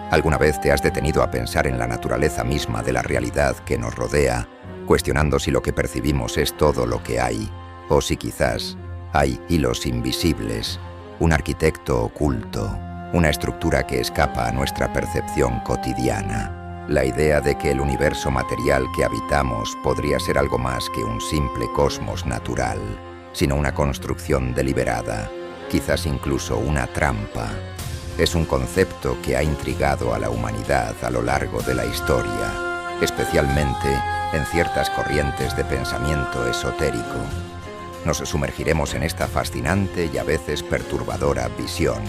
¿Alguna vez te has detenido a pensar en la naturaleza misma de la realidad que nos rodea, cuestionando si lo que percibimos es todo lo que hay, o si quizás hay hilos invisibles, un arquitecto oculto, una estructura que escapa a nuestra percepción cotidiana? La idea de que el universo material que habitamos podría ser algo más que un simple cosmos natural, sino una construcción deliberada, quizás incluso una trampa, es un concepto que ha intrigado a la humanidad a lo largo de la historia, especialmente en ciertas corrientes de pensamiento esotérico. Nos sumergiremos en esta fascinante y a veces perturbadora visión,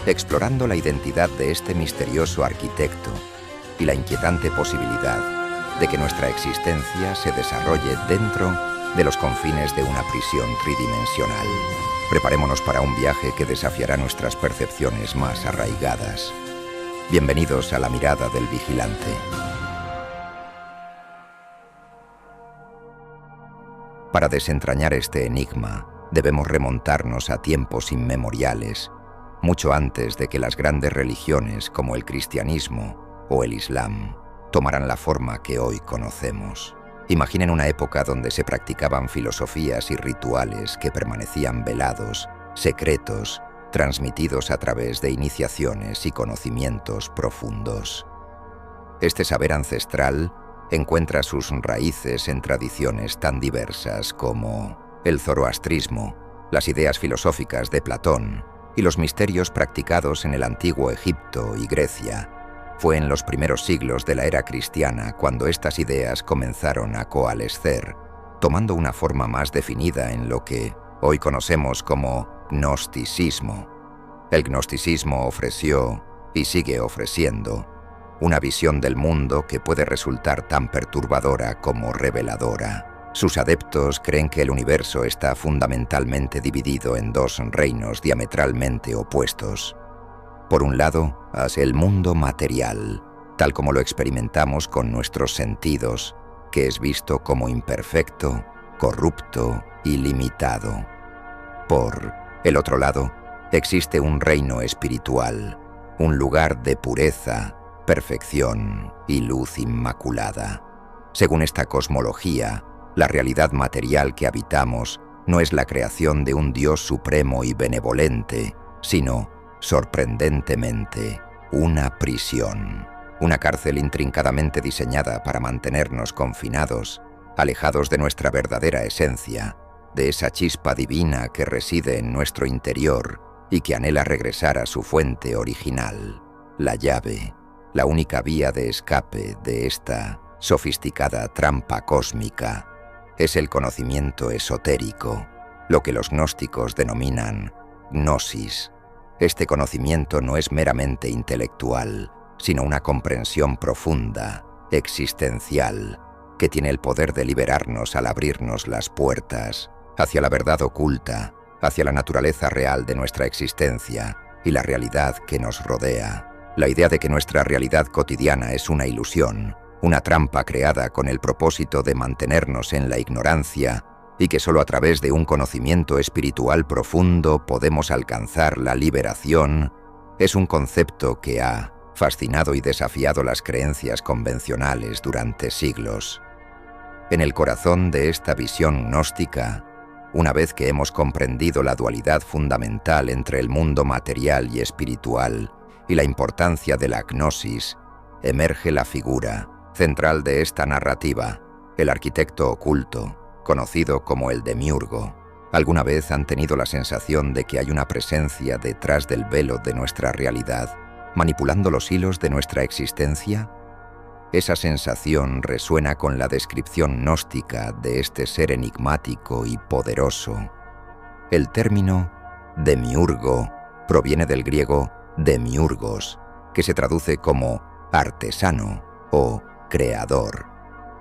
explorando la identidad de este misterioso arquitecto y la inquietante posibilidad de que nuestra existencia se desarrolle dentro de los confines de una prisión tridimensional. Preparémonos para un viaje que desafiará nuestras percepciones más arraigadas. Bienvenidos a La Mirada del Vigilante. Para desentrañar este enigma, debemos remontarnos a tiempos inmemoriales, mucho antes de que las grandes religiones como el cristianismo o el islam tomaran la forma que hoy conocemos. Imaginen una época donde se practicaban filosofías y rituales que permanecían velados, secretos, transmitidos a través de iniciaciones y conocimientos profundos. Este saber ancestral encuentra sus raíces en tradiciones tan diversas como el zoroastrismo, las ideas filosóficas de Platón y los misterios practicados en el antiguo Egipto y Grecia. Fue en los primeros siglos de la era cristiana cuando estas ideas comenzaron a coalescer, tomando una forma más definida en lo que hoy conocemos como gnosticismo. El gnosticismo ofreció, y sigue ofreciendo, una visión del mundo que puede resultar tan perturbadora como reveladora. Sus adeptos creen que el universo está fundamentalmente dividido en dos reinos diametralmente opuestos. Por un lado, hacia el mundo material, tal como lo experimentamos con nuestros sentidos, que es visto como imperfecto, corrupto y limitado. Por el otro lado, existe un reino espiritual, un lugar de pureza, perfección y luz inmaculada. Según esta cosmología, la realidad material que habitamos no es la creación de un Dios supremo y benevolente, sino, sorprendentemente, una prisión, una cárcel intrincadamente diseñada para mantenernos confinados, alejados de nuestra verdadera esencia, de esa chispa divina que reside en nuestro interior y que anhela regresar a su fuente original, la llave, la única vía de escape de esta sofisticada trampa cósmica. Es el conocimiento esotérico, lo que los gnósticos denominan gnosis. Este conocimiento no es meramente intelectual, sino una comprensión profunda, existencial, que tiene el poder de liberarnos al abrirnos las puertas hacia la verdad oculta, hacia la naturaleza real de nuestra existencia y la realidad que nos rodea. La idea de que nuestra realidad cotidiana es una ilusión, una trampa creada con el propósito de mantenernos en la ignorancia y que solo a través de un conocimiento espiritual profundo podemos alcanzar la liberación, es un concepto que ha fascinado y desafiado las creencias convencionales durante siglos. En el corazón de esta visión gnóstica, una vez que hemos comprendido la dualidad fundamental entre el mundo material y espiritual y la importancia de la gnosis, emerge la figura central de esta narrativa, el arquitecto oculto, conocido como el demiurgo. ¿Alguna vez han tenido la sensación de que hay una presencia detrás del velo de nuestra realidad, manipulando los hilos de nuestra existencia? Esa sensación resuena con la descripción gnóstica de este ser enigmático y poderoso. El término demiurgo proviene del griego demiurgos, que se traduce como artesano o creador.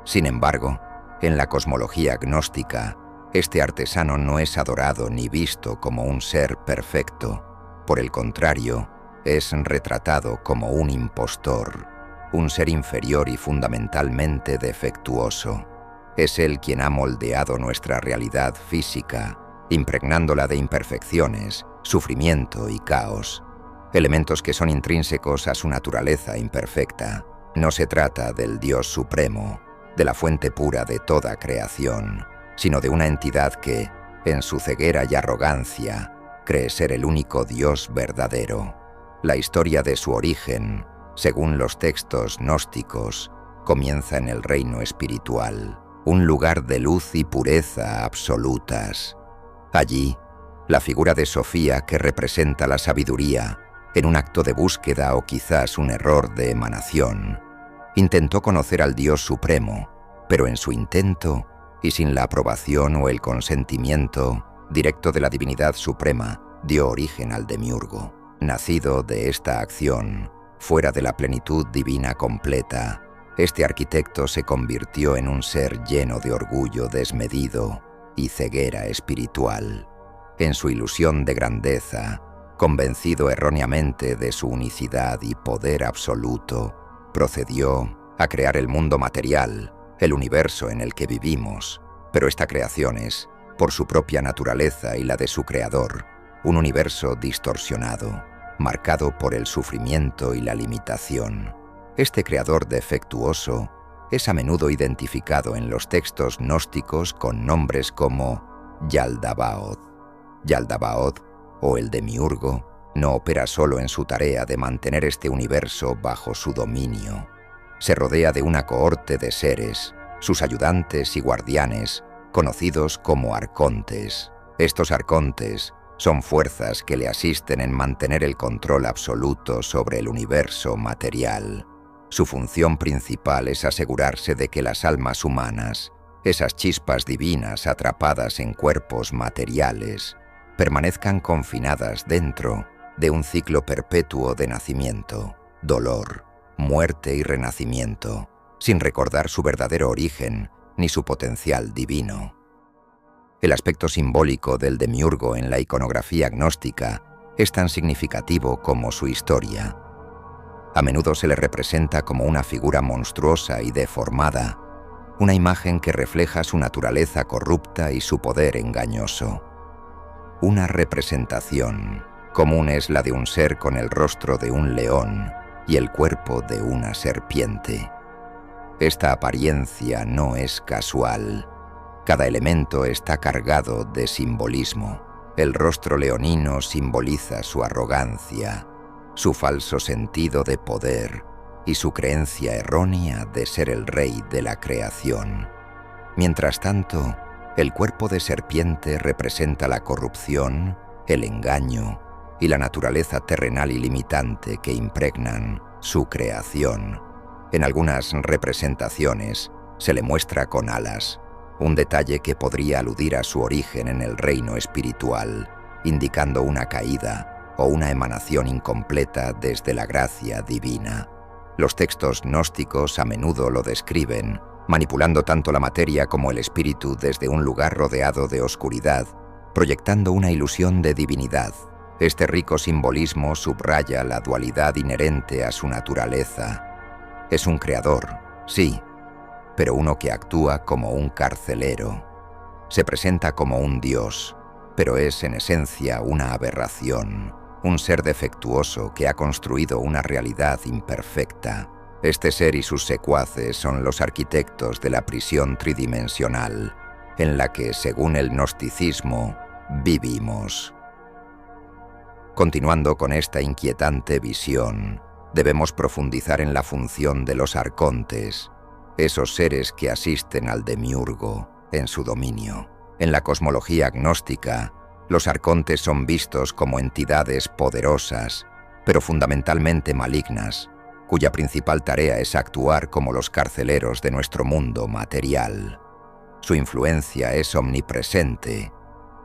Sin embargo, en la cosmología gnóstica, este artesano no es adorado ni visto como un ser perfecto. Por el contrario, es retratado como un impostor, un ser inferior y fundamentalmente defectuoso. Es él quien ha moldeado nuestra realidad física, impregnándola de imperfecciones, sufrimiento y caos. elementos que son intrínsecos a su naturaleza imperfecta. No se trata del Dios supremo, de la fuente pura de toda creación, sino de una entidad que, en su ceguera y arrogancia, cree ser el único Dios verdadero. La historia de su origen, según los textos gnósticos, comienza en el reino espiritual, un lugar de luz y pureza absolutas. Allí, la figura de Sofía, que representa la sabiduría, en un acto de búsqueda o quizás un error de emanación, intentó conocer al Dios supremo, pero en su intento, y sin la aprobación o el consentimiento directo de la divinidad suprema, dio origen al demiurgo. Nacido de esta acción, fuera de la plenitud divina completa, este arquitecto se convirtió en un ser lleno de orgullo desmedido y ceguera espiritual. En su ilusión de grandeza, convencido erróneamente de su unicidad y poder absoluto, procedió a crear el mundo material, el universo en el que vivimos, pero esta creación es, por su propia naturaleza y la de su creador, un universo distorsionado, marcado por el sufrimiento y la limitación. Este creador defectuoso es a menudo identificado en los textos gnósticos con nombres como Yaldabaoth. Yaldabaoth, o el demiurgo, no opera solo en su tarea de mantener este universo bajo su dominio. Se rodea de una cohorte de seres, sus ayudantes y guardianes, conocidos como arcontes. Estos arcontes son fuerzas que le asisten en mantener el control absoluto sobre el universo material. Su función principal es asegurarse de que las almas humanas, esas chispas divinas atrapadas en cuerpos materiales, permanezcan confinadas dentro de un ciclo perpetuo de nacimiento, dolor, muerte y renacimiento, sin recordar su verdadero origen ni su potencial divino. El aspecto simbólico del demiurgo en la iconografía gnóstica es tan significativo como su historia. A menudo se le representa como una figura monstruosa y deformada, una imagen que refleja su naturaleza corrupta y su poder engañoso. Una representación común es la de un ser con el rostro de un león y el cuerpo de una serpiente. Esta apariencia no es casual. Cada elemento está cargado de simbolismo. El rostro leonino simboliza su arrogancia, su falso sentido de poder y su creencia errónea de ser el rey de la creación. Mientras tanto, el cuerpo de serpiente representa la corrupción, el engaño y la naturaleza terrenal y limitante que impregnan su creación. En algunas representaciones se le muestra con alas, un detalle que podría aludir a su origen en el reino espiritual, indicando una caída o una emanación incompleta desde la gracia divina. Los textos gnósticos a menudo lo describen, manipulando tanto la materia como el espíritu desde un lugar rodeado de oscuridad, proyectando una ilusión de divinidad. Este rico simbolismo subraya la dualidad inherente a su naturaleza. Es un creador, sí, pero uno que actúa como un carcelero. Se presenta como un dios, pero es en esencia una aberración, un ser defectuoso que ha construido una realidad imperfecta. Este ser y sus secuaces son los arquitectos de la prisión tridimensional, en la que, según el gnosticismo, vivimos. Continuando con esta inquietante visión, debemos profundizar en la función de los arcontes, esos seres que asisten al demiurgo en su dominio. En la cosmología gnóstica, los arcontes son vistos como entidades poderosas, pero fundamentalmente malignas, cuya principal tarea es actuar como los carceleros de nuestro mundo material. Su influencia es omnipresente.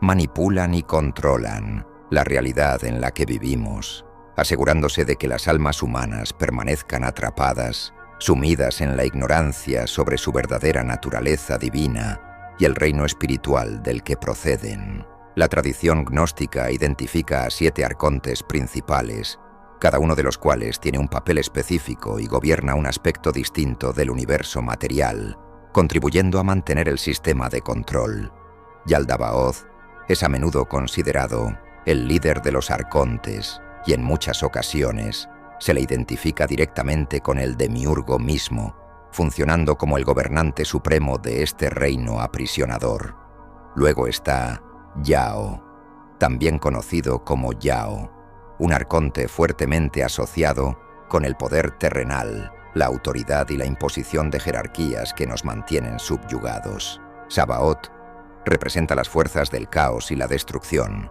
Manipulan y controlan la realidad en la que vivimos, asegurándose de que las almas humanas permanezcan atrapadas, sumidas en la ignorancia sobre su verdadera naturaleza divina y el reino espiritual del que proceden. La tradición gnóstica identifica a 7 arcontes principales, cada uno de los cuales tiene un papel específico y gobierna un aspecto distinto del universo material, contribuyendo a mantener el sistema de control. Yaldabaoth es a menudo considerado el líder de los arcontes, y en muchas ocasiones se le identifica directamente con el demiurgo mismo, funcionando como el gobernante supremo de este reino aprisionador. Luego está Yao, también conocido como Yao, un arconte fuertemente asociado con el poder terrenal, la autoridad y la imposición de jerarquías que nos mantienen subyugados. Sabaoth representa las fuerzas del caos y la destrucción,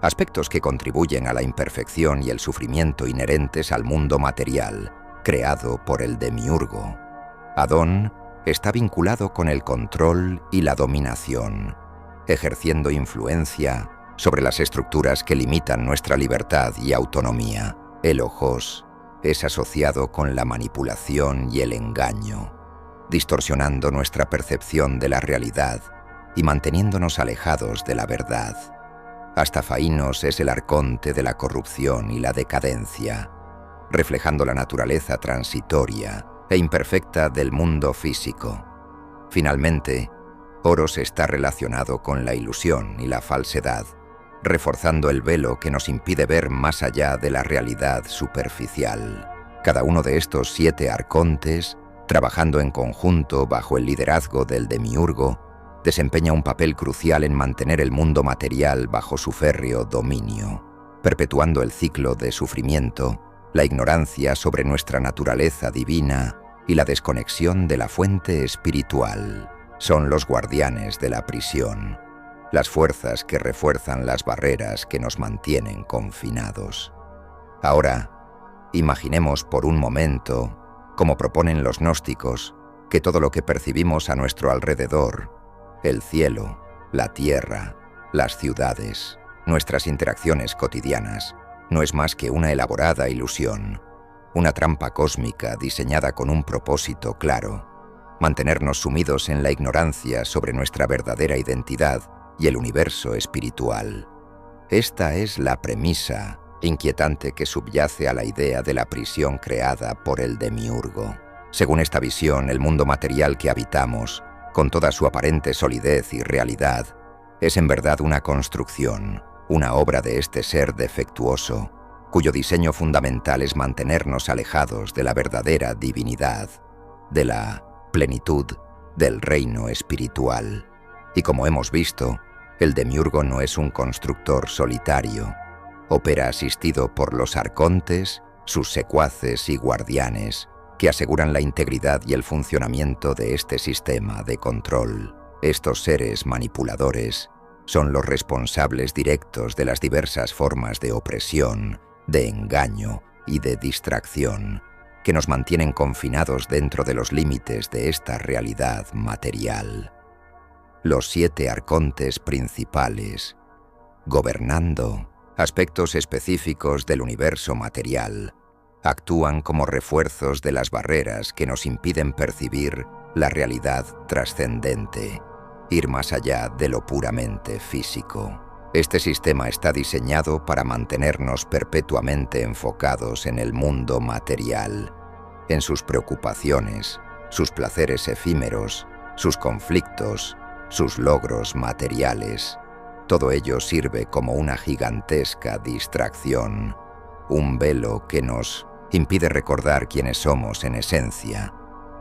aspectos que contribuyen a la imperfección y el sufrimiento inherentes al mundo material, creado por el demiurgo. Adón está vinculado con el control y la dominación, ejerciendo influencia sobre las estructuras que limitan nuestra libertad y autonomía. Elojos es asociado con la manipulación y el engaño, distorsionando nuestra percepción de la realidad y manteniéndonos alejados de la verdad. Astafainos es el arconte de la corrupción y la decadencia, reflejando la naturaleza transitoria e imperfecta del mundo físico. Finalmente, Horus está relacionado con la ilusión y la falsedad, reforzando el velo que nos impide ver más allá de la realidad superficial. Cada uno de estos 7 arcontes, trabajando en conjunto bajo el liderazgo del demiurgo, desempeña un papel crucial en mantener el mundo material bajo su férreo dominio, perpetuando el ciclo de sufrimiento, la ignorancia sobre nuestra naturaleza divina y la desconexión de la fuente espiritual. Son los guardianes de la prisión, las fuerzas que refuerzan las barreras que nos mantienen confinados. Ahora, imaginemos por un momento, como proponen los gnósticos, que todo lo que percibimos a nuestro alrededor, el cielo, la tierra, las ciudades, nuestras interacciones cotidianas, no es más que una elaborada ilusión, una trampa cósmica diseñada con un propósito claro: mantenernos sumidos en la ignorancia sobre nuestra verdadera identidad y el universo espiritual. Esta es la premisa inquietante que subyace a la idea de la prisión creada por el demiurgo. Según esta visión, el mundo material que habitamos, con toda su aparente solidez y realidad, es en verdad una construcción, una obra de este ser defectuoso, cuyo diseño fundamental es mantenernos alejados de la verdadera divinidad, de la plenitud del reino espiritual. Y como hemos visto, el demiurgo no es un constructor solitario. Opera asistido por los arcontes, sus secuaces y guardianes, que aseguran la integridad y el funcionamiento de este sistema de control. Estos seres manipuladores son los responsables directos de las diversas formas de opresión, de engaño y de distracción, que nos mantienen confinados dentro de los límites de esta realidad material. Los 7 arcontes principales, gobernando aspectos específicos del universo material, actúan como refuerzos de las barreras que nos impiden percibir la realidad trascendente, ir más allá de lo puramente físico. Este sistema está diseñado para mantenernos perpetuamente enfocados en el mundo material, en sus preocupaciones, sus placeres efímeros, sus conflictos, sus logros materiales. Todo ello sirve como una gigantesca distracción, un velo que nos impide recordar quiénes somos en esencia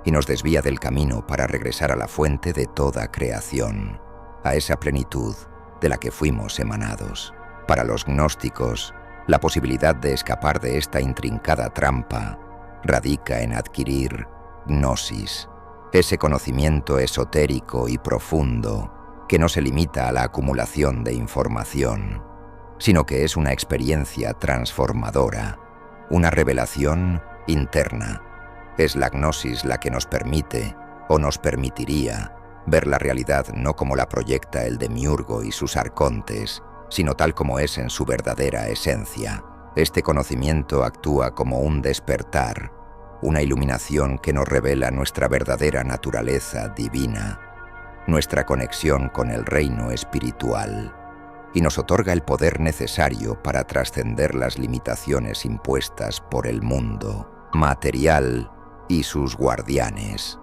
y nos desvía del camino para regresar a la fuente de toda creación, a esa plenitud de la que fuimos emanados. Para los gnósticos, la posibilidad de escapar de esta intrincada trampa radica en adquirir gnosis, ese conocimiento esotérico y profundo que no se limita a la acumulación de información, sino que es una experiencia transformadora, una revelación interna. Es la gnosis la que nos permite, o nos permitiría, ver la realidad no como la proyecta el demiurgo y sus arcontes, sino tal como es en su verdadera esencia. Este conocimiento actúa como un despertar, una iluminación que nos revela nuestra verdadera naturaleza divina, nuestra conexión con el reino espiritual, y nos otorga el poder necesario para trascender las limitaciones impuestas por el mundo material y sus guardianes.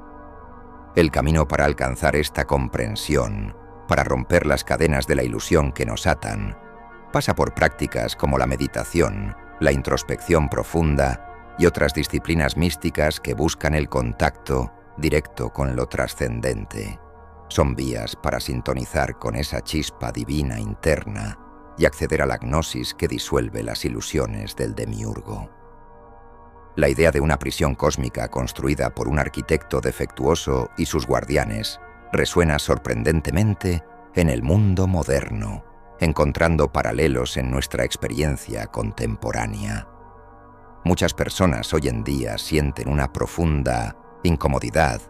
El camino para alcanzar esta comprensión, para romper las cadenas de la ilusión que nos atan, pasa por prácticas como la meditación la introspección profunda y otras disciplinas místicas que buscan el contacto directo con lo trascendente. Son vías para sintonizar con esa chispa divina interna y acceder a la gnosis que disuelve las ilusiones del demiurgo. La idea de una prisión cósmica construida por un arquitecto defectuoso y sus guardianes resuena sorprendentemente en el mundo moderno, encontrando paralelos en nuestra experiencia contemporánea. Muchas personas hoy en día sienten una profunda incomodidad,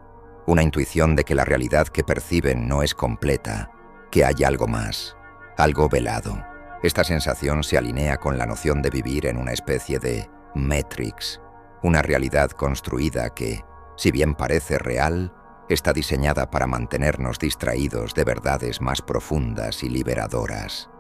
una intuición de que la realidad que perciben no es completa, que hay algo más, algo velado. Esta sensación se alinea con la noción de vivir en una especie de Matrix, una realidad construida que, si bien parece real, está diseñada para mantenernos distraídos de verdades más profundas y liberadoras.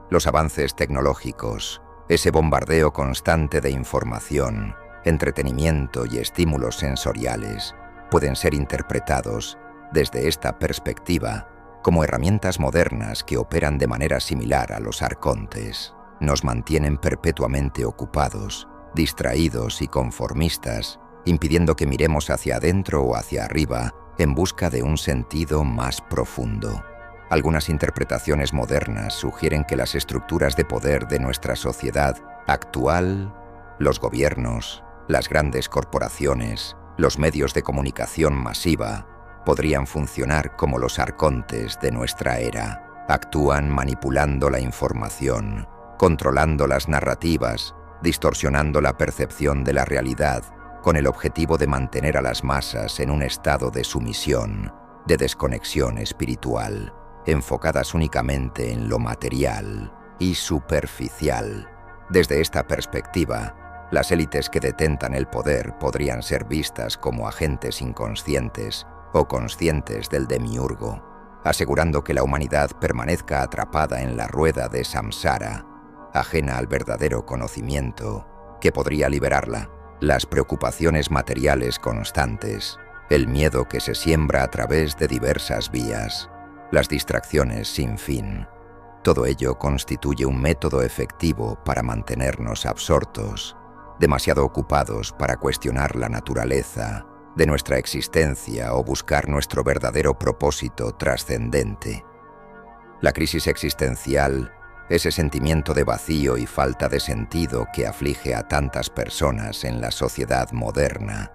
Los avances tecnológicos, ese bombardeo constante de información, entretenimiento y estímulos sensoriales, pueden ser interpretados, desde esta perspectiva, como herramientas modernas que operan de manera similar a los arcontes. Nos mantienen perpetuamente ocupados, distraídos y conformistas, impidiendo que miremos hacia adentro o hacia arriba en busca de un sentido más profundo. Algunas interpretaciones modernas sugieren que las estructuras de poder de nuestra sociedad actual, los gobiernos, las grandes corporaciones, los medios de comunicación masiva, podrían funcionar como los arcontes de nuestra era. Actúan manipulando la información, controlando las narrativas, distorsionando la percepción de la realidad, con el objetivo de mantener a las masas en un estado de sumisión, de desconexión espiritual, enfocadas únicamente en lo material y superficial. Desde esta perspectiva, las élites que detentan el poder podrían ser vistas como agentes inconscientes o conscientes del demiurgo, asegurando que la humanidad permanezca atrapada en la rueda de samsara, ajena al verdadero conocimiento que podría liberarla. Las preocupaciones materiales constantes, el miedo que se siembra a través de diversas vías, las distracciones sin fin, todo ello constituye un método efectivo para mantenernos absortos, demasiado ocupados para cuestionar la naturaleza de nuestra existencia o buscar nuestro verdadero propósito trascendente. La crisis existencial, ese sentimiento de vacío y falta de sentido que aflige a tantas personas en la sociedad moderna,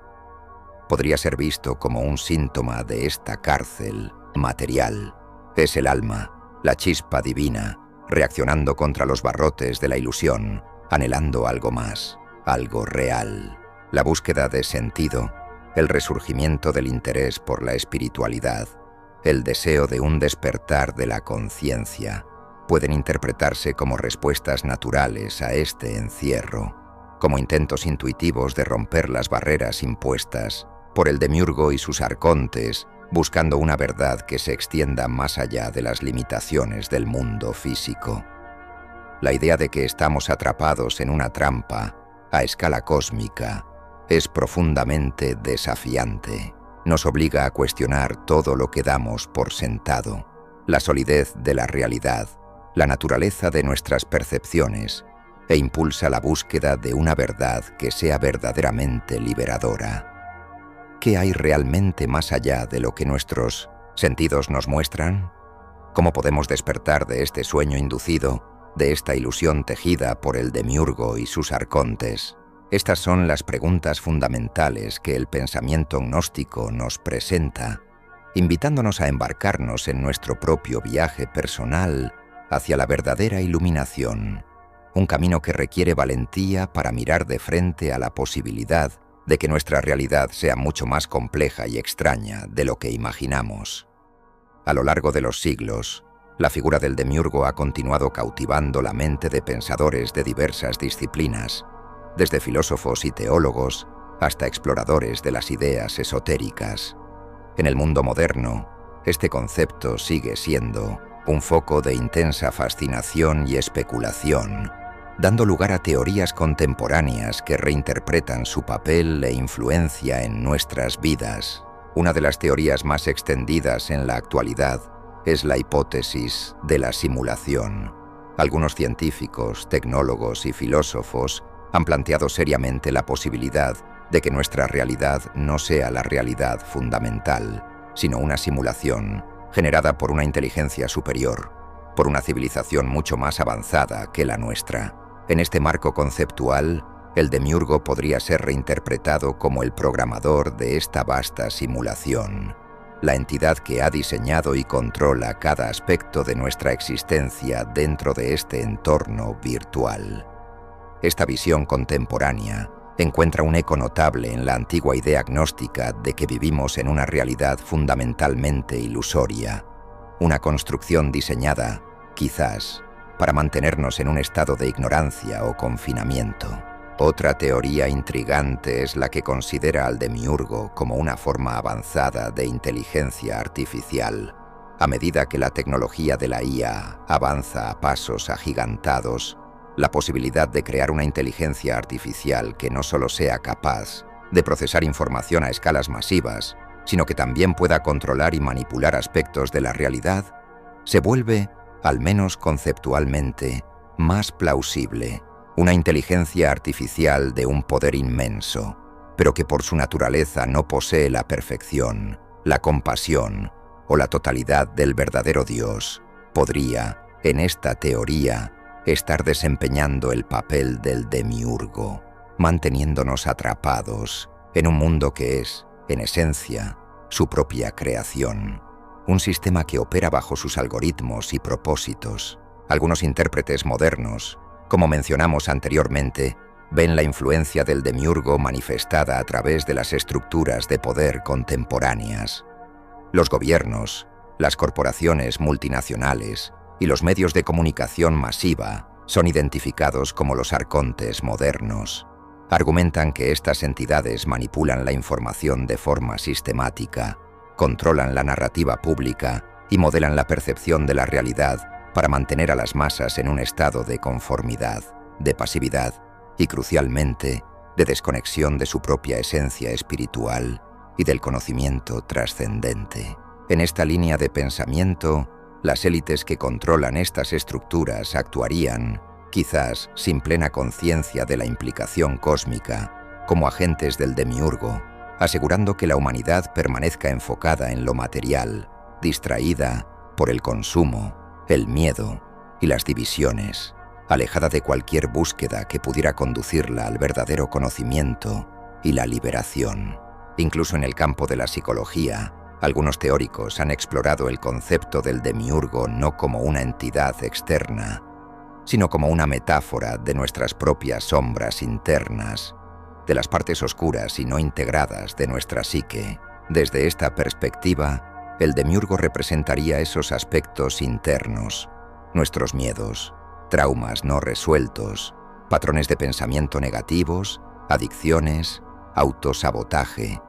podría ser visto como un síntoma de esta cárcel material. Es el alma, la chispa divina, reaccionando contra los barrotes de la ilusión, anhelando algo más, algo real. La búsqueda de sentido, el resurgimiento del interés por la espiritualidad, el deseo de un despertar de la conciencia, pueden interpretarse como respuestas naturales a este encierro, como intentos intuitivos de romper las barreras impuestas por el demiurgo y sus arcontes, buscando una verdad que se extienda más allá de las limitaciones del mundo físico. La idea de que estamos atrapados en una trampa a escala cósmica es profundamente desafiante. Nos obliga a cuestionar todo lo que damos por sentado, la solidez de la realidad, la naturaleza de nuestras percepciones, e impulsa la búsqueda de una verdad que sea verdaderamente liberadora. ¿Qué hay realmente más allá de lo que nuestros sentidos nos muestran? ¿Cómo podemos despertar de este sueño inducido, de esta ilusión tejida por el demiurgo y sus arcontes? Estas son las preguntas fundamentales que el pensamiento gnóstico nos presenta, invitándonos a embarcarnos en nuestro propio viaje personal hacia la verdadera iluminación, un camino que requiere valentía para mirar de frente a la posibilidad de que nuestra realidad sea mucho más compleja y extraña de lo que imaginamos. A lo largo de los siglos, la figura del demiurgo ha continuado cautivando la mente de pensadores de diversas disciplinas, desde filósofos y teólogos hasta exploradores de las ideas esotéricas. En el mundo moderno, este concepto sigue siendo un foco de intensa fascinación y especulación, dando lugar a teorías contemporáneas que reinterpretan su papel e influencia en nuestras vidas. Una de las teorías más extendidas en la actualidad es la hipótesis de la simulación, Algunos científicos, tecnólogos y filósofos han planteado seriamente la posibilidad de que nuestra realidad no sea la realidad fundamental, sino una simulación generada por una inteligencia superior, por una civilización mucho más avanzada que la nuestra. En este marco conceptual, el demiurgo podría ser reinterpretado como el programador de esta vasta simulación, la entidad que ha diseñado y controla cada aspecto de nuestra existencia dentro de este entorno virtual. Esta visión contemporánea encuentra un eco notable en la antigua idea gnóstica de que vivimos en una realidad fundamentalmente ilusoria, una construcción diseñada, quizás, para mantenernos en un estado de ignorancia o confinamiento. Otra teoría intrigante es la que considera al demiurgo como una forma avanzada de inteligencia artificial. A medida que la tecnología de la IA avanza a pasos agigantados, la posibilidad de crear una inteligencia artificial que no solo sea capaz de procesar información a escalas masivas, sino que también pueda controlar y manipular aspectos de la realidad, se vuelve, al menos conceptualmente, más plausible. Una inteligencia artificial de un poder inmenso, pero que por su naturaleza no posee la perfección, la compasión o la totalidad del verdadero Dios, podría, en esta teoría, estar desempeñando el papel del demiurgo, manteniéndonos atrapados en un mundo que es, en esencia, su propia creación, un sistema que opera bajo sus algoritmos y propósitos. Algunos intérpretes modernos, como mencionamos anteriormente, ven la influencia del demiurgo manifestada a través de las estructuras de poder contemporáneas. Los gobiernos, las corporaciones multinacionales y los medios de comunicación masiva son identificados como los arcontes modernos. Argumentan que estas entidades manipulan la información de forma sistemática, controlan la narrativa pública y modelan la percepción de la realidad para mantener a las masas en un estado de conformidad, de pasividad y, crucialmente, de desconexión de su propia esencia espiritual y del conocimiento trascendente. En esta línea de pensamiento, las élites que controlan estas estructuras actuarían, quizás sin plena conciencia de la implicación cósmica, como agentes del demiurgo, asegurando que la humanidad permanezca enfocada en lo material, distraída por el consumo, el miedo y las divisiones, alejada de cualquier búsqueda que pudiera conducirla al verdadero conocimiento y la liberación. Incluso en el campo de la psicología, algunos teóricos han explorado el concepto del demiurgo no como una entidad externa, sino como una metáfora de nuestras propias sombras internas, de las partes oscuras y no integradas de nuestra psique. Desde esta perspectiva, el demiurgo representaría esos aspectos internos, nuestros miedos, traumas no resueltos, patrones de pensamiento negativos, adicciones, autosabotaje,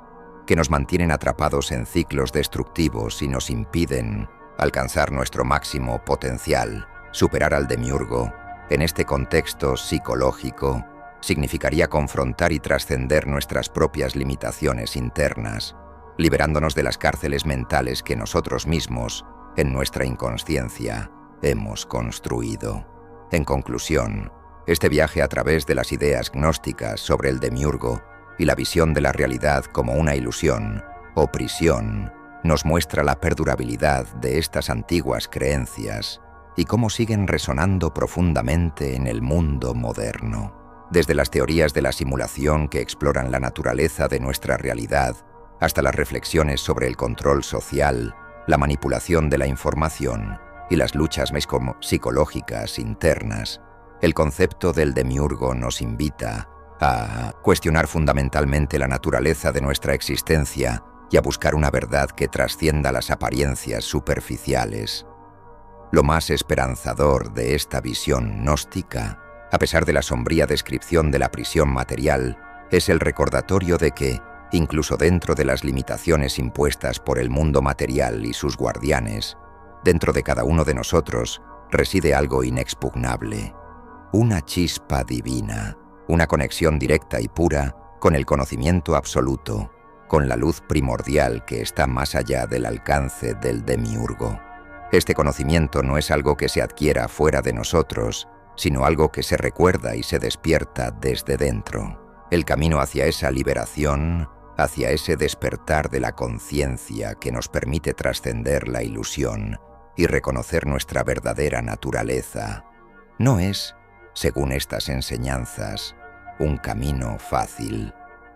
que nos mantienen atrapados en ciclos destructivos y nos impiden alcanzar nuestro máximo potencial. Superar al demiurgo, en este contexto psicológico, significaría confrontar y trascender nuestras propias limitaciones internas, liberándonos de las cárceles mentales que nosotros mismos, en nuestra inconsciencia, hemos construido. En conclusión, este viaje a través de las ideas gnósticas sobre el demiurgo y la visión de la realidad como una ilusión o prisión nos muestra la perdurabilidad de estas antiguas creencias y cómo siguen resonando profundamente en el mundo moderno. Desde las teorías de la simulación que exploran la naturaleza de nuestra realidad, hasta las reflexiones sobre el control social, la manipulación de la información y las luchas psicológicas internas, el concepto del demiurgo nos invita a cuestionar fundamentalmente la naturaleza de nuestra existencia y a buscar una verdad que trascienda las apariencias superficiales. Lo más esperanzador de esta visión gnóstica, a pesar de la sombría descripción de la prisión material, es el recordatorio de que, incluso dentro de las limitaciones impuestas por el mundo material y sus guardianes, dentro de cada uno de nosotros reside algo inexpugnable, una chispa divina, una conexión directa y pura con el conocimiento absoluto, con la luz primordial que está más allá del alcance del demiurgo. Este conocimiento no es algo que se adquiera fuera de nosotros, sino algo que se recuerda y se despierta desde dentro. El camino hacia esa liberación, hacia ese despertar de la conciencia que nos permite trascender la ilusión y reconocer nuestra verdadera naturaleza, no es, según estas enseñanzas, un camino fácil.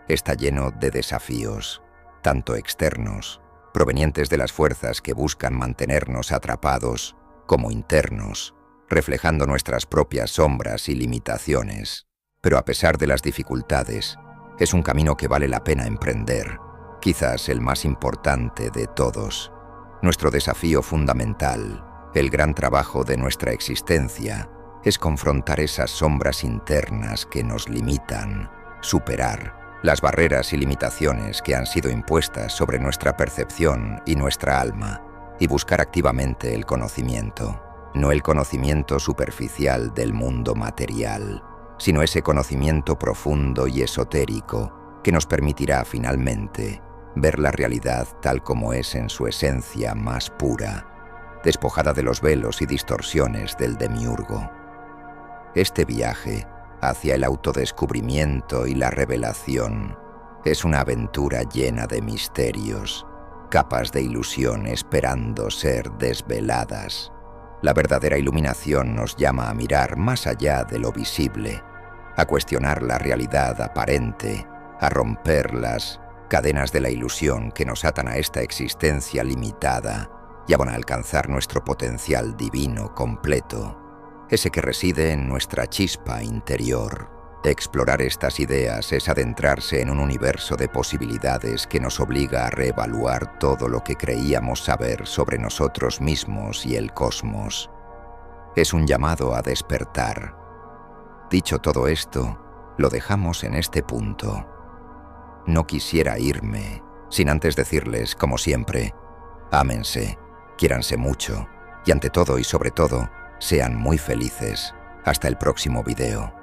Está lleno de desafíos, tanto externos, provenientes de las fuerzas que buscan mantenernos atrapados, como internos, reflejando nuestras propias sombras y limitaciones. Pero a pesar de las dificultades, es un camino que vale la pena emprender, quizás el más importante de todos. Nuestro desafío fundamental, el gran trabajo de nuestra existencia, es confrontar esas sombras internas que nos limitan, superar las barreras y limitaciones que han sido impuestas sobre nuestra percepción y nuestra alma, y buscar activamente el conocimiento, no el conocimiento superficial del mundo material, sino ese conocimiento profundo y esotérico que nos permitirá finalmente ver la realidad tal como es en su esencia más pura, despojada de los velos y distorsiones del demiurgo. Este viaje hacia el autodescubrimiento y la revelación es una aventura llena de misterios, capas de ilusión esperando ser desveladas. La verdadera iluminación nos llama a mirar más allá de lo visible, a cuestionar la realidad aparente, a romper las cadenas de la ilusión que nos atan a esta existencia limitada y a alcanzar nuestro potencial divino completo, ese que reside en nuestra chispa interior. Explorar estas ideas es adentrarse en un universo de posibilidades que nos obliga a reevaluar todo lo que creíamos saber sobre nosotros mismos y el cosmos. Es un llamado a despertar. Dicho todo esto, lo dejamos en este punto. No quisiera irme sin antes decirles, como siempre, ámense, quiéranse mucho y ante todo y sobre todo, sean muy felices. Hasta el próximo video.